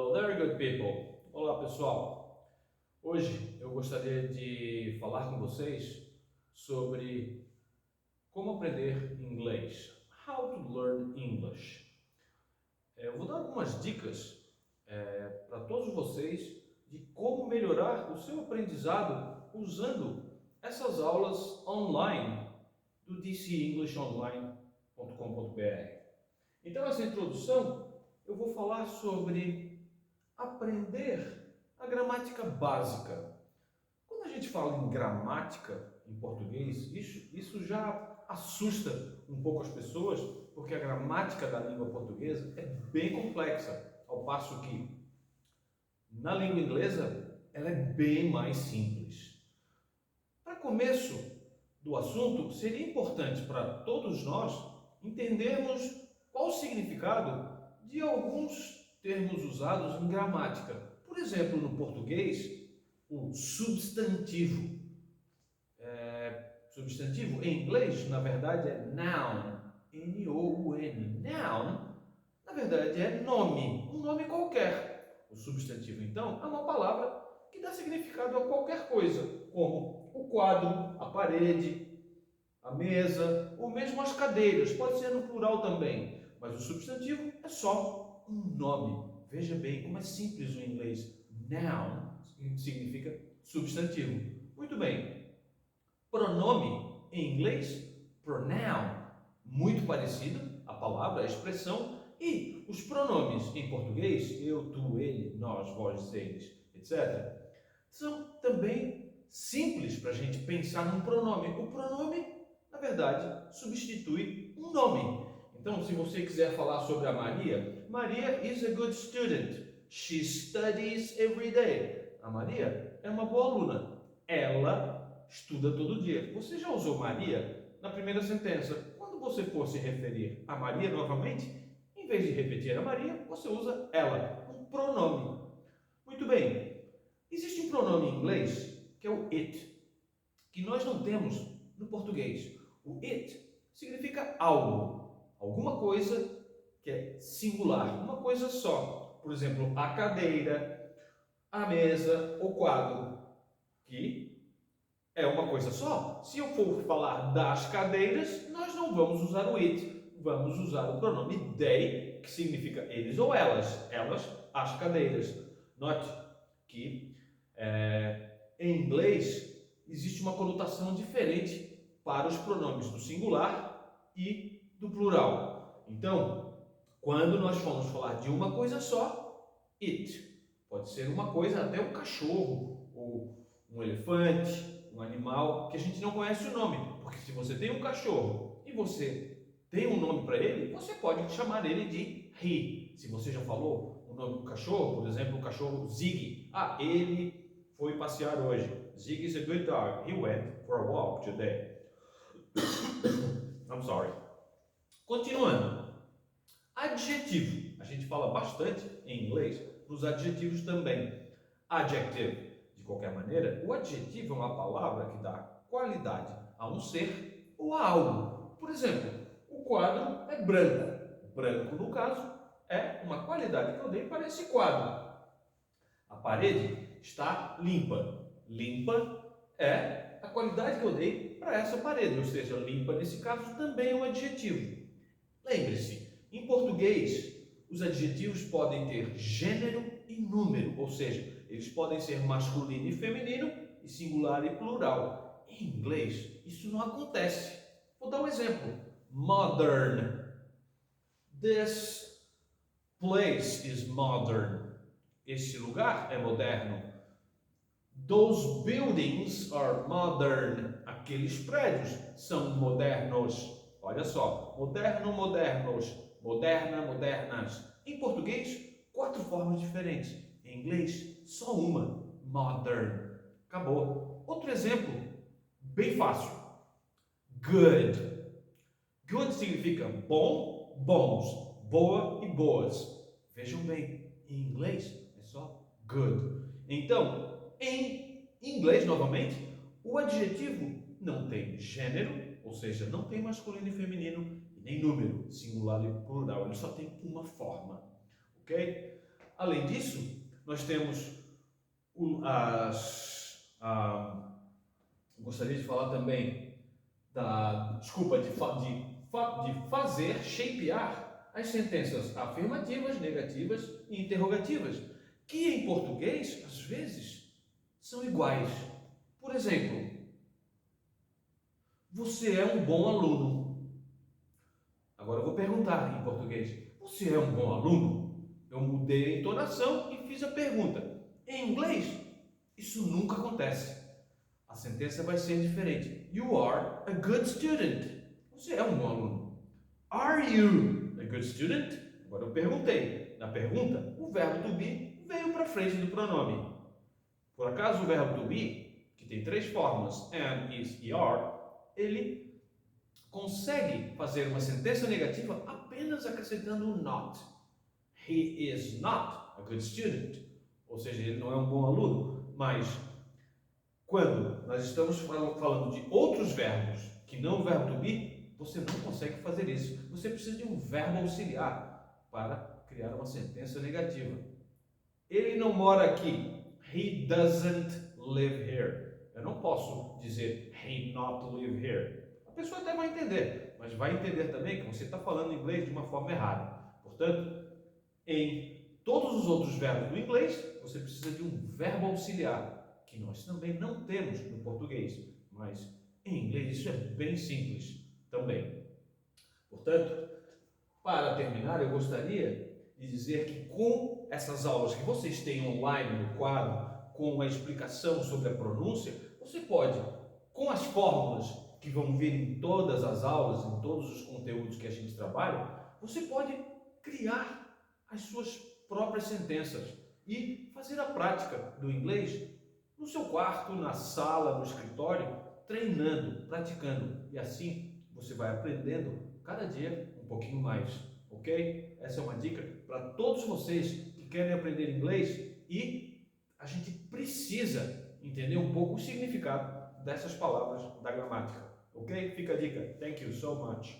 Hello there, good people! Olá, pessoal! Hoje eu gostaria de falar com vocês sobre como aprender inglês. How to learn English. Eu vou dar algumas dicas para todos vocês de como melhorar o seu aprendizado usando essas aulas online do dcenglishonline.com.br. Então, essa introdução eu vou falar sobre aprender a gramática básica. Quando a gente fala em gramática em português, isso já assusta um pouco as pessoas, porque a gramática da língua portuguesa é bem complexa, ao passo que na língua inglesa ela é bem mais simples. Para começo do assunto, seria importante para todos nós entendermos qual o significado de alguns termos usados em gramática. Por exemplo, no português, o substantivo. Substantivo em inglês, na verdade, é noun. N-O-U-N. Noun, na verdade, é nome. Um nome qualquer. O substantivo, então, é uma palavra que dá significado a qualquer coisa, como o quadro, a parede, a mesa, ou mesmo as cadeiras. Pode ser no plural também. Mas o substantivo é só um nome. Veja bem como é simples o inglês. Noun significa substantivo. Muito bem. Pronome em inglês, pronoun, muito parecido, a palavra, a expressão, e os pronomes em português, eu, tu, ele, nós, vós, eles, etc., são também simples para a gente pensar num pronome. O pronome, na verdade, substitui um nome. Então, se você quiser falar sobre a Maria, Maria is a good student. She studies every day. A Maria é uma boa aluna. Ela estuda todo dia. Você já usou Maria na primeira sentença. Quando você for se referir a Maria novamente, em vez de repetir a Maria, você usa ela, um pronome. Muito bem. Existe um pronome em inglês que é o it, que nós não temos no português. O it significa algo, alguma coisa que é singular, uma coisa só. Por exemplo, a cadeira, a mesa, o quadro, que é uma coisa só. Se eu for falar das cadeiras, nós não vamos usar o it, vamos usar o pronome they, que significa eles ou elas. Elas, as cadeiras. Note que em inglês existe uma conotação diferente para os pronomes do singular e do plural. Então, quando nós formos falar de uma coisa só, it. Pode ser uma coisa, até um cachorro, ou um elefante, um animal que a gente não conhece o nome. Porque se você tem um cachorro e você tem um nome para ele, você pode chamar ele de he. Se você já falou o nome do cachorro, por exemplo, o cachorro Ziggy. Ah, ele foi passear hoje. Ziggy is a good dog. He went for a walk today. I'm sorry. Continuando. Adjetivo. A gente fala bastante em inglês nos adjetivos também. Adjective. De qualquer maneira, o adjetivo é uma palavra que dá qualidade a um ser ou a algo. Por exemplo, o quadro é branco. Branco, no caso, é uma qualidade que eu dei para esse quadro. A parede está limpa. Limpa é a qualidade que eu dei para essa parede, ou seja, limpa nesse caso também é um adjetivo. Lembre-se, em português, os adjetivos podem ter gênero e número, ou seja, eles podem ser masculino e feminino, e singular e plural. Em inglês, isso não acontece. Vou dar um exemplo. Modern. This place is modern. Este lugar é moderno. Those buildings are modern. Aqueles prédios são modernos. Olha só, moderno, modernos, moderna, modernas. Em português, 4 formas diferentes. Em inglês, só uma, modern. Acabou. Outro exemplo, bem fácil. Good. Good significa bom, bons, boa e boas. Vejam bem, em inglês é só good. Então, em inglês, novamente, o adjetivo não tem gênero, ou seja, não tem masculino e feminino, e nem número, singular e plural. Ele só tem uma forma, ok? Além disso, nós temos gostaria de falar também de fazer, shapear as sentenças afirmativas, negativas e interrogativas, que em português, às vezes, são iguais. Por exemplo, você é um bom aluno. Agora eu vou perguntar em português, você é um bom aluno? Eu mudei a entonação e fiz a pergunta. Em inglês, isso nunca acontece. A sentença vai ser diferente. You are a good student. Você é um bom aluno. Are you a good student? Agora eu perguntei. Na pergunta, o verbo to be veio para frente do pronome. Por acaso o verbo to be, que tem 3 formas, am, is e are, ele consegue fazer uma sentença negativa apenas acrescentando o not. He is not a good student. Ou seja, ele não é um bom aluno. Mas quando nós estamos falando de outros verbos que não o verbo to be, você não consegue fazer isso. Você precisa de um verbo auxiliar para criar uma sentença negativa. Ele não mora aqui. He doesn't live here. Eu não posso dizer he not live here. A pessoa até vai entender, mas vai entender também que você está falando inglês de uma forma errada. Portanto, em todos os outros verbos do inglês, você precisa de um verbo auxiliar, que nós também não temos no português, mas em inglês isso é bem simples também. Portanto, para terminar, eu gostaria de dizer que com essas aulas que vocês têm online no quadro, com a explicação sobre a pronúncia, você pode, com as fórmulas que vão vir em todas as aulas, em todos os conteúdos que a gente trabalha, você pode criar as suas próprias sentenças e fazer a prática do inglês no seu quarto, na sala, no escritório, treinando, praticando. E assim você vai aprendendo cada dia um pouquinho mais, ok? Essa é uma dica para todos vocês que querem aprender inglês e a gente precisa entender um pouco o significado dessas palavras da gramática, ok? Fica a dica. Thank you so much.